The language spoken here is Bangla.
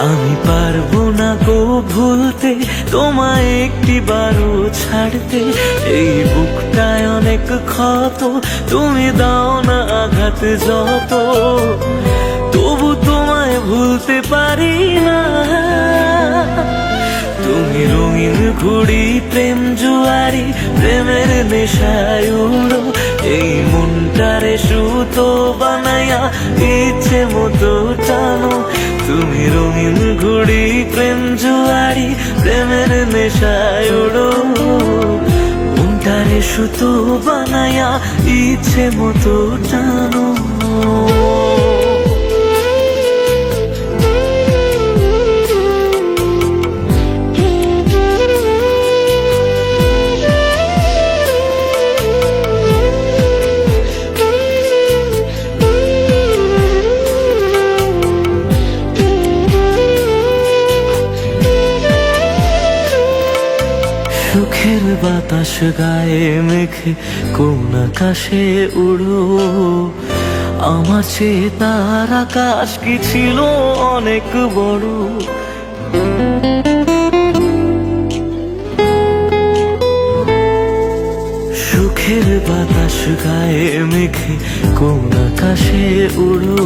আমি পারবো না গো ভুলতে, তোমায় একটিবারও ছাড়তে। এই বুকটায় অনেক ক্ষত, তুমি দাও না আঘাত যত, তবু তোমায় ভুলতে পারি না। তুমি রঙিন ঘুড়ি, প্রেম জুয়ারি, প্রেমের নেশায় উড়ো। এই মনটারে সুতো বানাইয়া ইচ্ছে মতো টানো। তুমি রঙিন ঘুড়ি, প্রেম জুয়ারি, প্রেমের নেশায় উড়ো। মনটারে সুতো বানাইয়া ইচ্ছে মতো টানো। সুখের বাতাস গায়ে মেখে কোন আকাশে উড়ো। আমার চেয়ে তার আকাশ কি ছিল অনেক বড়। সুখের বাতাস গায়ে মেখে কোন আকাশে উড়ো।